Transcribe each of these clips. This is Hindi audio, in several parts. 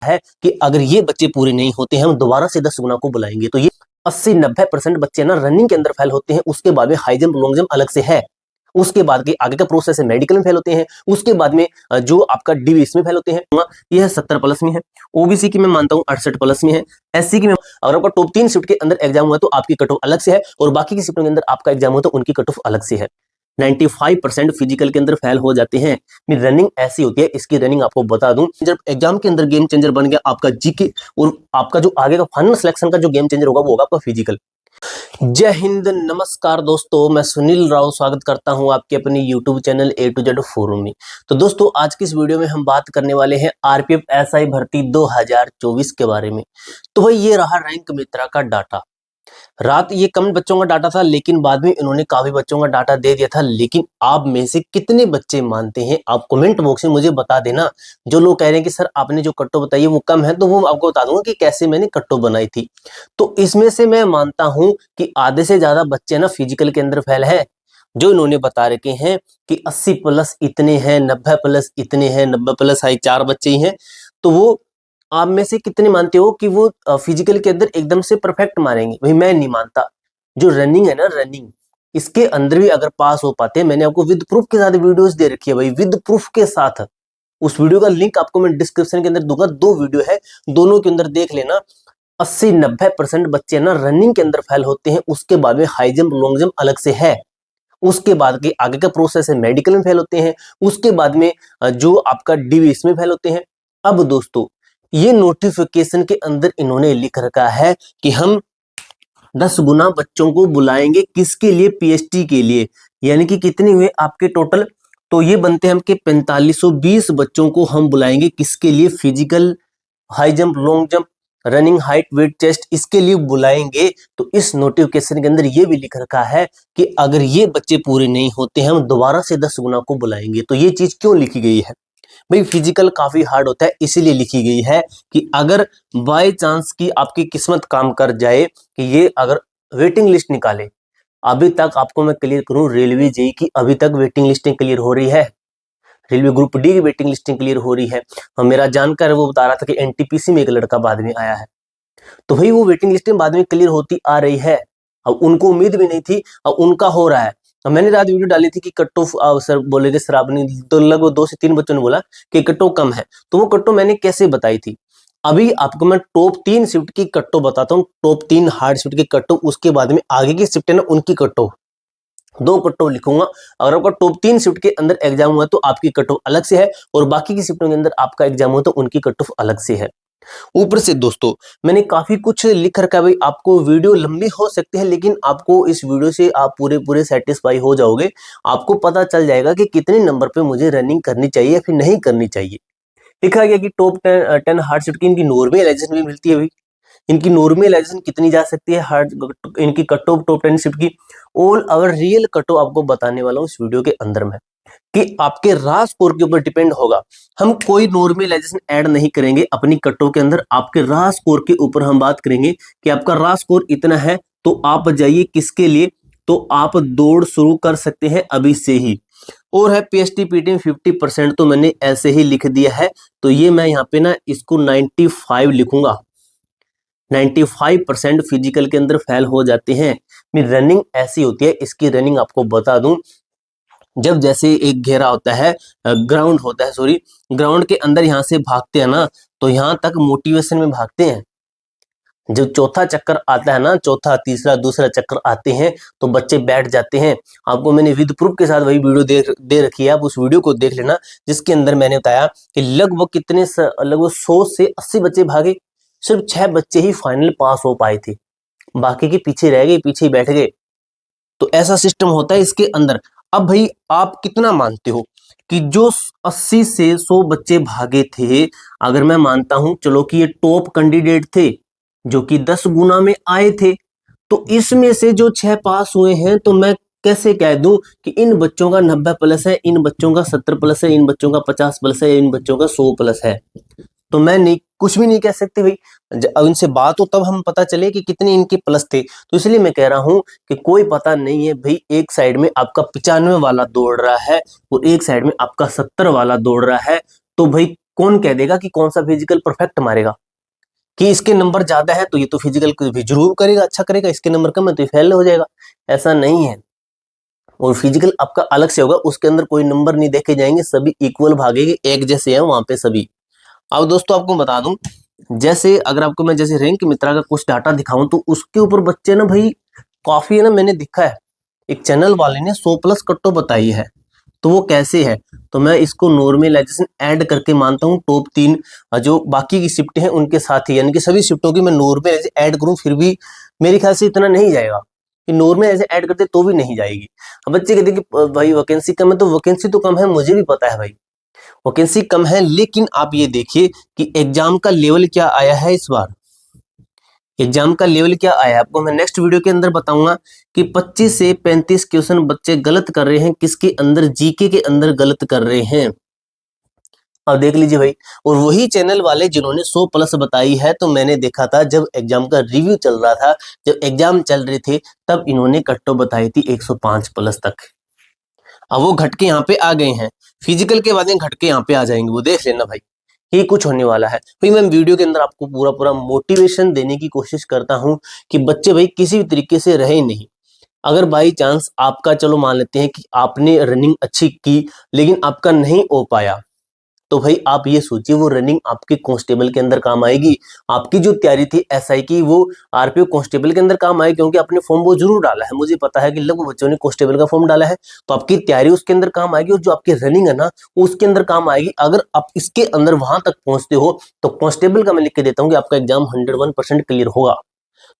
है कि अगर ये बच्चे पूरे नहीं होते हैं हम दोबारा से 10 गुना को बुलाएंगे। तो ये 80-90% बच्चे ना रनिंग के अंदर फेल होते हैं, उसके बाद में हाई जंप लॉन्ग जंप अलग से है, उसके बाद के आगे का प्रोसेस है मेडिकल में फेल होते हैं, उसके बाद में जो आपका डीवी इसमें फेल होते हैं। ये है 70 प्लस में है, ओबीसी की मैं मानता हूँ 68 प्लस में है, एससी की मैं अगर आपका टॉप 3 शिफ्ट के अंदर एग्जाम हुआ तो आपकी कट ऑफ अलग से है और बाकी की शिफ्टों के अंदर आपका एग्जाम हुआ तो उनकी कट ऑफ अलग से है। 95% फिजिकल के अंदर फेल हो जाते हैं। रनिंग ऐसी होती है, इसकी रनिंग आपको बता दूं, जब एग्जाम के अंदर गेम चेंजर बन गया आपका जीके और आपका जो आगे का फाइनल सिलेक्शन का जो गेम चेंजर होगा वो होगा आपका फिजिकल। जय हिंद, नमस्कार दोस्तों, मैं सुनील राव स्वागत करता हूं आपके अपने YouTube channel A to Z forum में। तो दोस्तों आज की इस वीडियो में हम बात करने वाले हैं आरपीएफ एसआई भर्ती 2024 के बारे में। तो भाई ये रहा रैंक मित्रा का डाटा। रात ये कम बच्चों का डाटा था लेकिन बाद में इन्होंने काफी बच्चों का डाटा दे दिया था। लेकिन आप में से कितने बच्चे मानते हैं, आप कमेंट बॉक्स में मुझे बता देना। जो लोग कह रहे हैं कि सर आपने जो कट्टो बताई है वो कम है, तो वो आपको बता दूंगा कि कैसे मैंने कट्टो बनाई थी। तो इसमें से मैं मानता हूं कि आधे से ज्यादा बच्चे ना फिजिकल के अंदर फेल है। जो इन्होंने बता रखे हैं कि 80 प्लस इतने हैं, 90 प्लस इतने हैं, 90 प्लस हाई 4 बच्चे ही हैं, तो वो आप में से कितने मानते हो कि वो फिजिकल के अंदर एकदम से परफेक्ट मारेंगे? भाई मैं नहीं मानता। जो रनिंग है ना, रनिंग, इसके अंदर भी अगर पास हो पाते हैं, मैंने आपको विद प्रूफ के साथ वीडियोस दे रखी है भाई, विद प्रूफ के साथ। उस वीडियो का लिंक आपको मैं डिस्क्रिप्शन के अंदर दूंगा, 2 वीडियो है, दोनों के अंदर देख लेना। 80-90% बच्चे ना रनिंग के अंदर फेल होते हैं, उसके बाद में हाई जंप लॉन्ग जंप अलग से है, उसके बाद के आगे का प्रोसेस है मेडिकल में फेल होते हैं, उसके बाद में जो आपका डीवी इसमें फेल होते हैं। अब दोस्तों ये नोटिफिकेशन के अंदर इन्होंने लिख रखा है कि हम 10 गुना बच्चों को बुलाएंगे, किसके लिए? पीएचडी के लिए। यानी कि कितने हुए आपके टोटल? तो ये बनते हैं हमके 4520 बच्चों को हम बुलाएंगे, किसके लिए? Physical, high jump long jump, running, height, weight, chest, इसके लिए बुलाएंगे। तो इस नोटिफिकेशन के अंदर ये भी लिख रखा है कि अगर ये बच्चे पूरे नहीं होते हैं हम दोबारा से 10 गुना को बुलाएंगे। तो ये चीज क्यों लिखी गई है भाई? फिजिकल काफी हार्ड होता है, इसीलिए लिखी गई है कि अगर बाय चांस की आपकी किस्मत काम कर जाए कि ये अगर वेटिंग लिस्ट निकाले, अभी तक आपको मैं क्लियर करूं, रेलवे जेई की अभी तक वेटिंग लिस्टें क्लियर हो रही है, रेलवे ग्रुप डी की वेटिंग लिस्टिंग क्लियर हो रही है। और मेरा जानकार वो बता रहा था कि एनटीपीसी में एक लड़का बाद में आया है, तो भाई वो वेटिंग लिस्टिंग बाद में क्लियर होती आ रही है। अब उनको उम्मीद भी नहीं थी, अब उनका हो रहा है। अब मैंने रात वीडियो डाली थी कि कट्टो सर बोले सर आपने तो लगभग 2 से 3 बच्चों ने बोला कि कट्टो कम है, तो वो कट्टो मैंने कैसे बताई थी। अभी आपको मैं टॉप 3 शिफ्ट की कट्टो बताता हूँ, टॉप 3 हार्ड शिफ्ट की कट्टो, उसके बाद में आगे की शिफ्ट है ना उनकी कट्टो, 2 कट ऑफ लिखूंगा। अगर आपका टॉप 3 शिफ्ट के अंदर एग्जाम हुआ तो आपकी कट ऑफ अलग से है और बाकी की शिफ्टों के अंदर आपका एग्जाम हुआ तो उनकी कट ऑफ अलग से है। ऊपर से दोस्तों मैंने काफी कुछ लिख रखा है भाई, आपको वीडियो लंबी हो सकती है लेकिन आपको इस वीडियो से आप पूरे सेटिस्फाई हो जाओगे। आपको पता चल जाएगा कि कितने नंबर पे मुझे रनिंग करनी चाहिए या फिर नहीं करनी चाहिए। लिखा गया कि टॉप 10 हार्ड शिफ्ट की इनकी नॉर्मलाइजेशन भी मिलती है भाई। इनकी नॉर्मलाइजेशन कितनी जा सकती है हार्ड, इनकी कट ऑफ टॉप 10 शिफ्ट की, all over real cut off आपको बताने वाला हूं इस वीडियो के अंदर में, कि आपके रा स्कोर के ऊपर डिपेंड होगा। हम कोई नॉर्मलाइजेशन ऐड नहीं करेंगे अपनी कट ऑफ के अंदर, आपके रा स्कोर के ऊपर हम बात करेंगे कि आपका रा स्कोर इतना है तो आप जाइए किसके लिए, तो आप दौड़ शुरू कर सकते हैं अभी से ही। और है पीएचडी पीटी में 50%, तो मैंने ऐसे ही लिख दिया है, तो ये मैं यहाँ पे ना इसको 95 लिखूंगा। 95% फिजिकल के अंदर फेल हो जाते हैं। रनिंग ऐसी होती है, इसकी रनिंग आपको बता दूं, जब जैसे एक घेरा होता है, ग्राउंड होता है, सॉरी, ग्राउंड के अंदर यहाँ से भागते हैं ना, तो यहाँ तक मोटिवेशन में भागते हैं। जब चौथा चक्कर आता है ना, चौथा तीसरा दूसरा चक्कर आते हैं तो बच्चे बैठ जाते हैं। आपको मैंने विद प्रूफ के साथ वही वीडियो दे रखी है, आप उस वीडियो को देख लेना, जिसके अंदर मैंने बताया कि लगभग कितने, लगभग 100 से 80 बच्चे भागे, सिर्फ 6 बच्चे ही फाइनल पास हो पाए थे, बाकी के पीछे रह गए, पीछे ही बैठ गए। तो ऐसा सिस्टम होता है इसके अंदर। अब भाई आप कितना मानते हो कि जो 80 से 100 बच्चे भागे थे, अगर मैं मानता हूं चलो कि ये टॉप कैंडिडेट थे जो कि 10 गुना में आए थे, तो इसमें से जो 6 पास हुए हैं, तो मैं कैसे कह दूं कि इन बच्चों का 90 प्लस है, इन बच्चों का 70 प्लस है, इन बच्चों का 50 प्लस है, इन बच्चों का 100 प्लस है। तो मैं नहीं, कुछ भी नहीं कह सकते भाई, अब इनसे बात हो तब हम पता चले कि कितने इनके प्लस थे। तो इसलिए मैं कह रहा हूं कि कोई पता नहीं है भाई, एक साइड में आपका 95 वाला दौड़ रहा है और एक साइड में आपका 70 वाला दौड़ रहा है, तो भाई कौन कह देगा कि कौन सा फिजिकल परफेक्ट मारेगा? कि इसके नंबर ज्यादा है तो ये तो फिजिकल भी जरूर करेगा, अच्छा करेगा, इसके नंबर कम है तो ये फेल हो जाएगा। ऐसा नहीं है। और फिजिकल आपका अलग से होगा, उसके अंदर कोई नंबर नहीं देखे जाएंगे, सभी इक्वल भागेंगे, एक जैसे हैं वहां पे सभी। अब दोस्तों आपको बता दूं, जैसे अगर आपको मैं जैसे रैंक मित्रा का कुछ डाटा दिखाऊं तो उसके ऊपर बच्चे ना भाई काफी है ना, मैंने देखा है एक चैनल वाले ने 100+ कट्टो बताई है। तो वो कैसे है, तो मैं इसको नॉर्मलाइजेशन ऐड करके मानता हूँ टॉप 3 जो बाकी की शिफ्ट हैं उनके साथ ही, यानी कि सभी शिफ्टों की मैं नॉर्मलाइजेशन ऐड करूँ फिर भी मेरे ख्याल से इतना नहीं जाएगा, कि नॉर्मल ऐसे ऐड करते तो भी नहीं जाएगी। अब बच्चे कहते हैं कि भाई वैकेंसी कम है, तो वैकेंसी तो कम है, मुझे भी पता है भाई वैकेंसी कम है, लेकिन आप ये देखिए कि एग्जाम का लेवल क्या आया है इस बार। एग्जाम का लेवल क्या आया है आपको मैं नेक्स्ट वीडियो के अंदर बताऊंगा कि 25 से 35 क्वेश्चन बच्चे गलत कर रहे हैं, किसके अंदर, जीके के अंदर गलत कर रहे हैं। अब देख लीजिए भाई, और वही चैनल वाले जिन्होंने 100+ बताई है, तो मैंने देखा था जब एग्जाम का रिव्यू चल रहा था, जब एग्जाम चल रहे थे, तब इन्होंने कट्टो बताई थी 105+ तक। अब वो घट के यहाँ पे आ गए हैं, फिजिकल के बाद में घट के यहाँ पे आ जाएंगे, वो देख लेना भाई, ये कुछ होने वाला है भाई। मैं वीडियो के अंदर आपको पूरा पूरा मोटिवेशन देने की कोशिश करता हूँ कि बच्चे भाई किसी भी तरीके से रहे नहीं। अगर बाई चांस आपका, चलो मान लेते हैं कि आपने रनिंग अच्छी की लेकिन आपका नहीं हो पाया, तो भाई आप ये सोचिए वो रनिंग आपके कांस्टेबल के अंदर काम आएगी। आपकी जो तैयारी थी एसआई की वो आरपीओ कांस्टेबल के अंदर काम आएगी, क्योंकि आपने फॉर्म वो जरूर डाला है, मुझे पता है कि लगभग बच्चों ने कांस्टेबल का फॉर्म डाला है, तो आपकी तैयारी उसके अंदर काम आएगी, और जो आपकी रनिंग है ना वो उसके अंदर काम आएगी। अगर आप इसके अंदर वहां तक पहुंचते हो तो कांस्टेबल का मैं लिख के देता हूँ कि आपका एग्जाम 101% क्लियर होगा।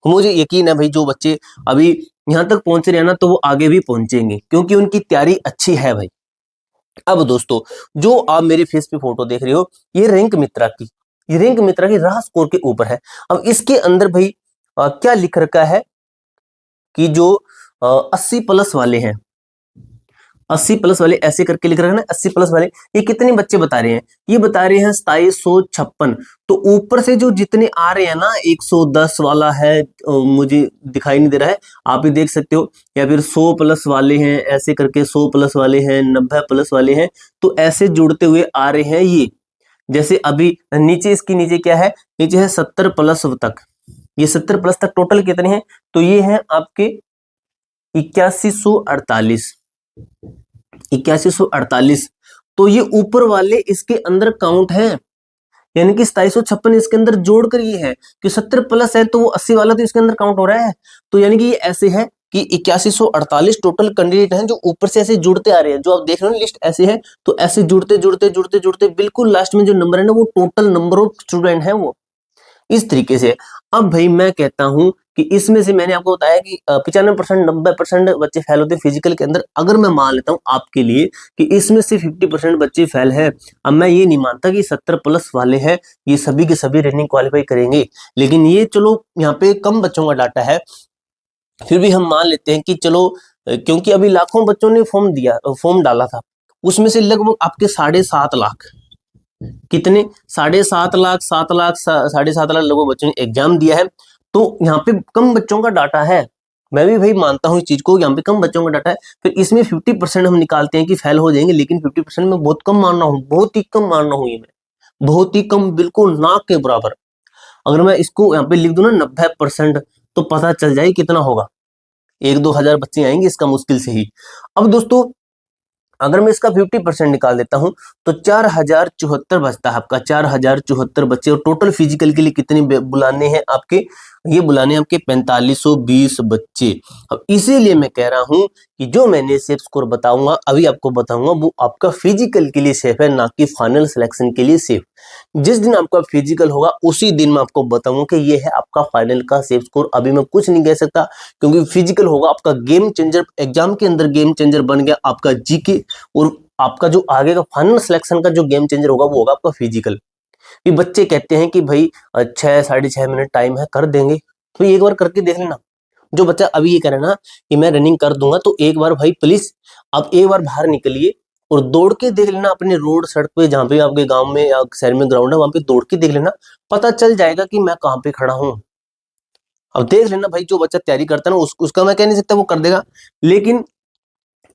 तो मुझे यकीन है भाई जो बच्चे अभी यहाँ तक पहुंच रहे हैं ना, तो वो आगे भी पहुंचेंगे, क्योंकि उनकी तैयारी अच्छी है भाई। अब दोस्तों जो आप मेरे फेस पे फोटो देख रहे हो, ये रैंक मित्रा की, ये रैंक मित्रा की राह स्कोर के ऊपर है। अब इसके अंदर भाई क्या लिख रखा है कि जो 80+ वाले हैं, 80+ वाले ऐसे करके लिख रखा है ना, 80+ वाले, ये कितने बच्चे बता रहे हैं, ये बता रहे हैं 2756। तो ऊपर से जो जितने आ रहे हैं ना, 110 वाला है, मुझे दिखाई नहीं दे रहा है, आप भी देख सकते हो, या फिर 100+ वाले हैं, ऐसे करके 100+ वाले हैं, 90+ वाले हैं, तो ऐसे जुड़ते हुए आ रहे हैं ये। जैसे अभी नीचे, इसकी नीचे क्या है, नीचे है 70+ तक, ये 70+ तक टोटल कितने हैं, तो ये हैं आपके 8148, 8148। तो ये ऊपर वाले इसके अंदर काउंट है, यानी कि 2756 इसके अंदर जोड़कर ये है कि 70+ है, तो वो 80 वाला तो इसके अंदर काउंट हो रहा है। तो यानी कि ये ऐसे है कि 8148 टोटल कैंडिडेट हैं जो ऊपर से ऐसे जुड़ते आ रहे हैं, जो आप देख रहे हो लिस्ट ऐसे है, तो ऐसे जुड़ते जुड़ते जुड़ते जुड़ते बिल्कुल लास्ट में जो नंबर है ना, वो टोटल नंबर ऑफ स्टूडेंट है वो, इस तरीके से। अब भाई मैं कहता हूं कि इसमें से मैंने आपको बताया कि 95% 90% बच्चे फेल होते हैं फिजिकल के अंदर। अगर मैं मान लेता हूं आपके लिए कि इसमें से 50% बच्चे फेल है, अब मैं ये नहीं मानता कि 70+ वाले हैं ये सभी के सभी रनिंग क्वालिफाई करेंगे, लेकिन ये चलो यहाँ पे कम बच्चों का डाटा है, फिर भी हम मान लेते हैं कि चलो, क्योंकि अभी लाखों बच्चों ने फॉर्म डाला था, उसमें से लगभग आपके 7.5 लाख, कितने, 7.5 लाख, 7 लाख, 7.5 लाख लोगों बच्चों ने एग्जाम दिया है। तो यहाँ पे कम बच्चों का डाटा है, मैं भी भाई मानता हूँ इस चीज को, यहाँ पे कम बच्चों का डाटा है, फिर इसमें 50% हम निकालते हैं कि फेल हो जाएंगे, लेकिन 50% में बहुत कम मान रहा हूँ, बहुत ही कम मान रहा हूँ ये मैं, बहुत ही कम, बिल्कुल ना के बराबर। अगर मैं इसको यहाँ पे लिख दूं ना 90%, तो पता चल जाए कितना होगा, 1-2 हजार बच्चे आएंगे इसका मुश्किल से ही। अब दोस्तों अगर मैं इसका 50% निकाल देता हूं तो 4074 बचता है आपका, 4074 बच्चे, और टोटल फिजिकल के लिए कितने बुलाने हैं आपके, ये बुलाने हैं आपके 4520 बच्चे। अब इसीलिए मैं कह रहा हूं कि जो मैंने सेफ स्कोर बताऊंगा अभी आपको बताऊंगा, वो आपका फिजिकल के लिए सेफ है, ना कि फाइनल सिलेक्शन के लिए सेफ। जिस दिन आपका फिजिकल होगा उसी दिन मैं आपको बताऊंगा कि ये है आपका फाइनल का सेफ स्कोर। अभी मैं कुछ नहीं कह सकता, क्योंकि फिजिकल होगा आपका गेम चेंजर, एग्जाम के अंदर गेम चेंजर बन गया आपका जीके, और आपका जो आगे का फाइनल सिलेक्शन का जो गेम चेंजर होगा वो होगा आपका फिजिकल। ये बच्चे कहते हैं कि भाई 6-6.5 मिनट टाइम है, कर देंगे, तो एक बार करके देख लेना। जो बच्चा अभी ये कह रहा है ना कि मैं रनिंग कर दूंगा, तो एक बार भाई प्लीज आप एक बार बाहर निकलिए और दौड़ के देख लेना, अपने रोड सड़क पे जहाँ पे आपके गांव में या शहर में ग्राउंड है वहां पे दौड़ के देख लेना, पता चल जाएगा कि मैं कहाँ पे खड़ा हूँ। अब देख लेना भाई, जो बच्चा तैयारी करता है ना उसका मैं कह नहीं सकता वो कर देगा, लेकिन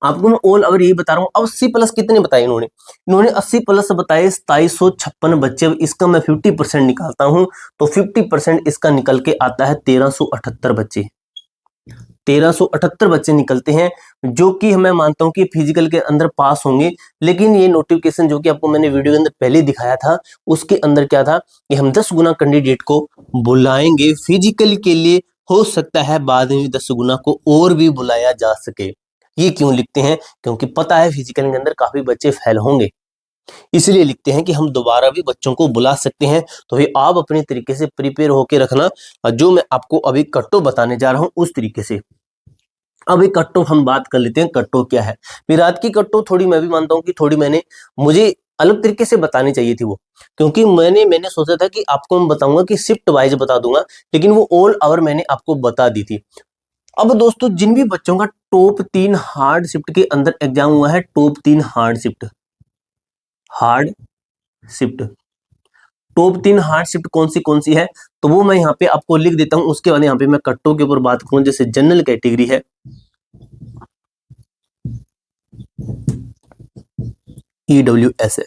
आपको मैं ऑल ओवर यही बता रहा हूँ। अब 80 प्लस कितने बताए इन्होंने 80 प्लस बताए 2756 बच्चे। अब इसका मैं 50% निकालता हूँ तो 50% इसका निकल के आता है 1378 बच्चे। 1378 बच्चे निकलते हैं, जो कि मैं मानता हूं कि फिजिकल के अंदर पास होंगे। लेकिन ये नोटिफिकेशन जो कि आपको मैंने वीडियो के अंदर पहले दिखाया था, उसके अंदर क्या था कि हम 10 गुना कैंडिडेट को बुलाएंगे फिजिकल के लिए। हो सकता है बाद में 10 गुना को और भी बुलाया जा सके। ये क्यों लिखते हैं? क्योंकि पता है फिजिकल के अंदर काफी बच्चे फेल होंगे, इसलिए लिखते हैं कि हम दोबारा भी बच्चों को बुला सकते हैं। तो ये आप अपने तरीके से प्रिपेयर होकर रखना, जो मैं आपको अभी कट्टो बताने जा रहा हूं उस तरीके से। अब एक कट्टो हम बात कर लेते हैं, कट्टो क्या है। विराट की कट्टो थोड़ी मैं भी मानता हूं कि थोड़ी मुझे अलग तरीके से बतानी चाहिए थी वो, क्योंकि मैंने सोचा था कि आपको मैं बताऊंगा कि शिफ्ट वाइज बता दूंगा, लेकिन वो ऑल ओवर मैंने आपको बता दी थी। अब दोस्तों जिन भी बच्चों का टॉप 3 हार्ड शिफ्ट के अंदर एग्जाम हुआ है, top 3 hard shift top 3 hard shift कौन सी है, तो वो मैं यहाँ पे आपको लिख देता हूं। उसके बाद यहाँ पे मैं कट्टो के ऊपर बात करूं। जैसे जनरल कैटेगरी है EWS है,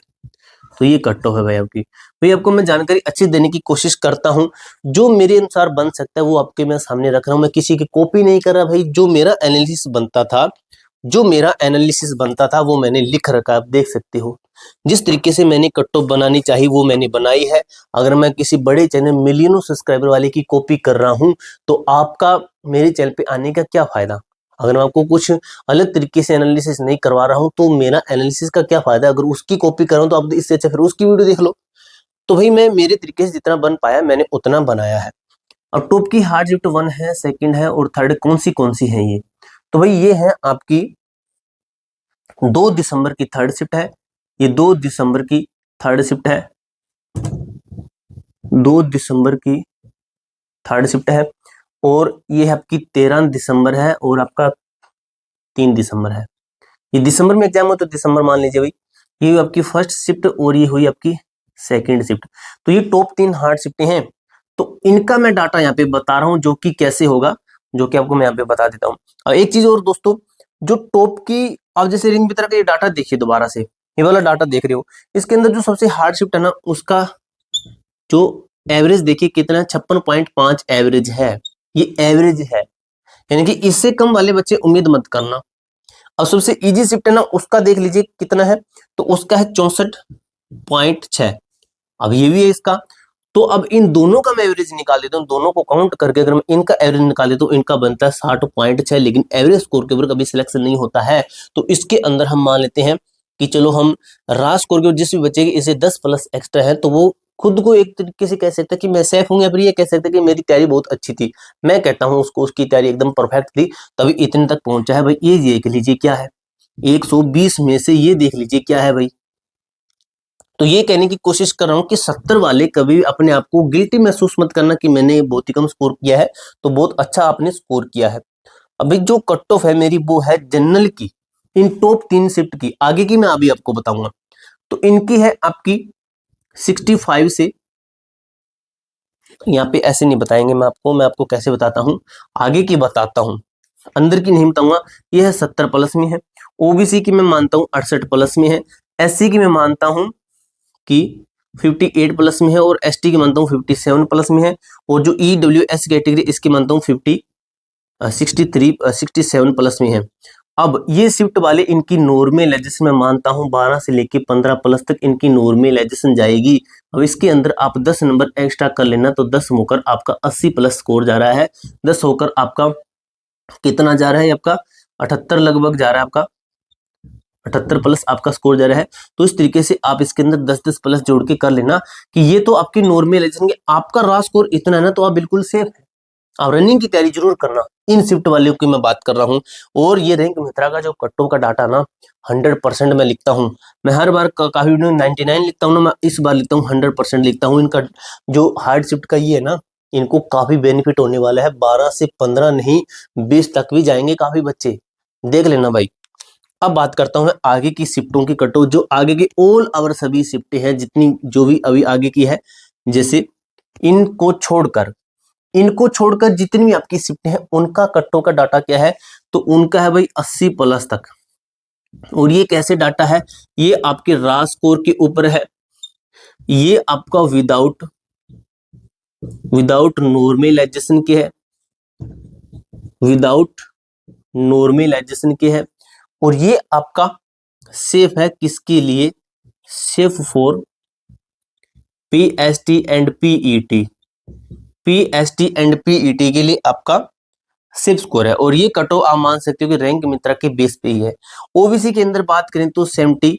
तो ये कट ऑफ है भाई आपकी। भाई आपको मैं जानकारी अच्छी देने की कोशिश करता हूं, जो मेरे अनुसार बन सकता है वो आपके मैं सामने रख रहा हूं। मैं किसी की कॉपी नहीं कर रहा भाई, जो मेरा एनालिसिस बनता था वो मैंने लिख रखा, आप देख सकते हो। जिस तरीके से मैंने कट ऑफ बनानी चाहिए वो मैंने बनाई है। अगर मैं किसी बड़े चैनल मिलियनों सब्सक्राइबर वाले की कॉपी कर रहा हूं तो आपका मेरे चैनल पे आने का क्या फायदा? अगर मैं आपको कुछ अलग तरीके से एनालिसिस नहीं करवा रहा हूं तो मेरा एनालिसिस का क्या फायदा? अगर उसकी कॉपी कर रहा हूं तो आप इससे अच्छा फिर उसकी वीडियो देख लो। तो भाई मैं मेरे तरीके से जितना बन पाया मैंने उतना बनाया है। अब टॉप की हार्ड शिफ्ट 1 है, सेकंड है और थर्ड कौन सी है ये? तो भाई ये है आपकी 2 दिसंबर की थर्ड शिफ्ट है। ये 2 दिसंबर की थर्ड शिफ्ट है, 2 दिसंबर की थर्ड शिफ्ट है। और ये आपकी 13 दिसंबर है और आपका 3 दिसंबर है। ये दिसंबर में एग्जाम हो तो दिसंबर मान लीजिए भाई। ये आपकी फर्स्ट शिफ्ट और ये हुई आपकी सेकंड शिफ्ट। तो ये टॉप 3 हार्ड शिफ्टें हैं। तो इनका मैं डाटा यहाँ पे बता रहा हूँ जो कि कैसे होगा, जो कि आपको मैं यहाँ पे बता देता हूँ। और एक चीज और दोस्तों, जो टॉप की आप जैसे रिंग मित्रा का ये डाटा देखिए दोबारा से, ये वाला डाटा देख रहे हो, इसके अंदर जो सबसे हार्ड शिफ्ट है ना उसका जो एवरेज देखिए कितना, 56.5 एवरेज है। ये एवरेज है, यानी कि इससे कम वाले बच्चे उम्मीद मत करना। अब सबसे इजी शिफ्ट है ना उसका देख लीजिए कितना है, तो उसका है 64.6। अब ये भी है इसका। तो अब इन दोनों का मैं एवरेज निकाल देता हूँ, दोनों को काउंट करके अगर मैं इनका एवरेज निकाल देता हूँ, इनका बनता है 60.6। लेकिन एवरेज स्कोर के ऊपर कभी सिलेक्शन नहीं होता है, तो इसके अंदर हम मान लेते हैं कि चलो हम रा स्कोर के जिस भी बच्चे की इसे 10 प्लस एक्स्ट्रा है तो वो खुद को एक तरीके से कह सकता है कि मैं सेफ हूँ, या फिर ये कह सकता है कि मेरी तैयारी बहुत अच्छी थी। मैं कहता हूँ उसको उसकी तैयारी एकदम परफेक्ट थी तभी इतने तक पहुंचा है भाई। ये देख लीजिए क्या है, 120 में से ये देख लीजिए क्या है भाई। तो ये कहने की कोशिश कर रहा हूं कि 70 वाले कभी अपने आप को गिल्टी महसूस मत करना कि मैंने बहुत ही कम स्कोर किया है, तो बहुत अच्छा आपने स्कोर किया है। अभी जो कट ऑफ है मेरी वो है जनरल की, इन टॉप 3 शिफ्ट की। आगे की मैं अभी आपको बताऊंगा। तो इनकी है आपकी 65 से, यहाँ पे ऐसे नहीं बताएंगे, मैं आपको कैसे बताता हूँ, आगे की बताता हूँ, अंदर की नहीं बताऊंगा। ये है 70 प्लस में है। ओबीसी की मैं मानता हूँ 68 प्लस में है। एससी की मैं मानता हूँ कि 58 प्लस में है। और एसटी की मानता हूँ 57 प्लस में है। और जो ईडब्ल्यूएस कैटेगरी इसकी मानता हूँ 67 प्लस में है। अब ये शिफ्ट वाले इनकी नॉर्मलाइजेशन मैं मानता हूँ 12 से लेके 15 प्लस तक इनकी नॉर्मलाइजेशन जाएगी। अब इसके अंदर आप 10 नंबर एक्स्ट्रा कर लेना, तो 10 होकर आपका 80 प्लस स्कोर जा रहा है। 10 होकर आपका कितना जा रहा है, आपका 78 लगभग जा रहा है, आपका 78 प्लस आपका स्कोर जा रहा है। तो इस तरीके से आप इसके अंदर 10-10 प्लस जोड़ के कर लेना कि ये तो आपकी नॉर्मलाइजेशन के आपका रा स्कोर इतना है ना, तो आप बिल्कुल सेफ है। आप रनिंग की तैयारी जरूर करना, इन शिफ्ट वाले की मैं बात कर रहा हूँ। और ये रैंक मित्रा का जो कट्टों का डाटा ना 100% मैं लिखता हूँ। मैं हर बार काफी 99 लिखता हूँ ना, मैं इस बार लिखता हूँ 100% लिखता हूँ। इनका जो हार्ड शिफ्ट का ये है ना, इनको काफी बेनिफिट होने वाला है। 12 से 15 नहीं 20 तक भी जाएंगे काफी बच्चे, देख लेना भाई। अब बात करता हूं मैं आगे की शिफ्टों की कटो, जो आगे की ऑल ओवर सभी शिफ्टें हैं जितनी जो भी अभी आगे की है। जैसे इनको छोड़कर जितनी भी आपकी शिफ्टें हैं उनका कट्टों का डाटा क्या है, तो उनका है भाई 80 प्लस तक। और ये कैसे डाटा है, ये आपके रा स्कोर के ऊपर है, ये आपका विदाउट नॉर्मलाइजेशन के है, विदाउट नॉर्मलाइजेशन के है, और ये आपका सेफ है किसके लिए, safe for PST and PET, PST and PET के लिए आपका सिप स्कोर है। और ये कट ऑफ आप मान सकते हो कि रैंक मित्रा के बेस पे ही है। ओबीसी के अंदर बात करें तो 70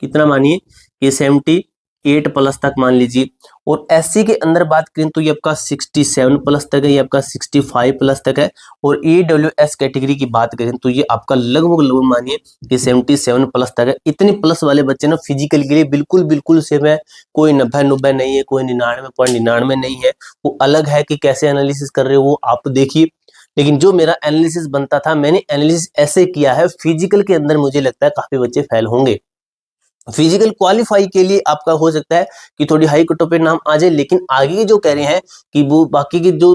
कितना मानिए, ये 78 प्लस तक मान लीजिए। और एससी के अंदर बात करें तो ये आपका 67 प्लस तक है, ये आपका 65 प्लस तक है। और ईडब्ल्यूएस कैटेगरी की बात करें तो ये आपका लगभग मानिए कि 77 प्लस तक है। इतने प्लस वाले बच्चे ना फिजिकल के लिए बिल्कुल बिल्कुल सेम है, कोई 90 नहीं है, कोई 99.99 नहीं है। वो अलग है कि कैसे एनालिसिस कर रहे हो वो आप देखिए, लेकिन जो मेरा एनालिसिस बनता था मैंने एनालिसिस ऐसे किया है। फिजिकल के अंदर मुझे लगता है काफी बच्चे फेल होंगे। फिजिकल क्वालिफाई के लिए आपका हो सकता है कि थोड़ी हाई कट ऑफ पे नाम आ जाए, लेकिन आगे जो कह रहे हैं कि वो बाकी के जो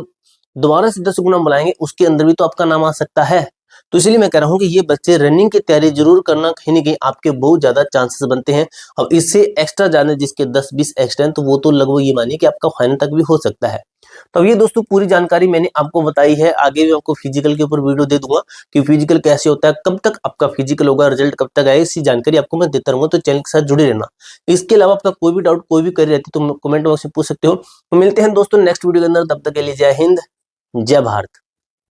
दोबारा से 10 गुना बुलाएंगे उसके अंदर भी तो आपका नाम आ सकता है। तो इसलिए मैं कह रहा हूं कि ये बच्चे रनिंग की तैयारी जरूर करना, कहीं ना कहीं आपके बहुत ज्यादा चांसेस बनते हैं। अब इससे एक्स्ट्रा जाने जिसके 10-20 एक्स्ट्रा हैं तो वो तो लगभग ये मानिए कि आपका फाइनल तक भी हो सकता है। तो अब ये दोस्तों पूरी जानकारी मैंने आपको बताई है। आगे भी आपको फिजिकल के ऊपर वीडियो दे दूंगा कि फिजिकल कैसे होता है, कब तक आपका फिजिकल होगा, रिजल्ट कब तक आएगा, इसी जानकारी आपको मैं देता रहूंगा। तो चैनल के साथ जुड़े रहना। इसके अलावा आपका कोई भी डाउट, कोई भी क्वेरी रहती है तो कमेंट बॉक्स में पूछ सकते हो। तो मिलते हैं दोस्तों नेक्स्ट वीडियो के अंदर, तब तक के लिए जय हिंद, जय भारत।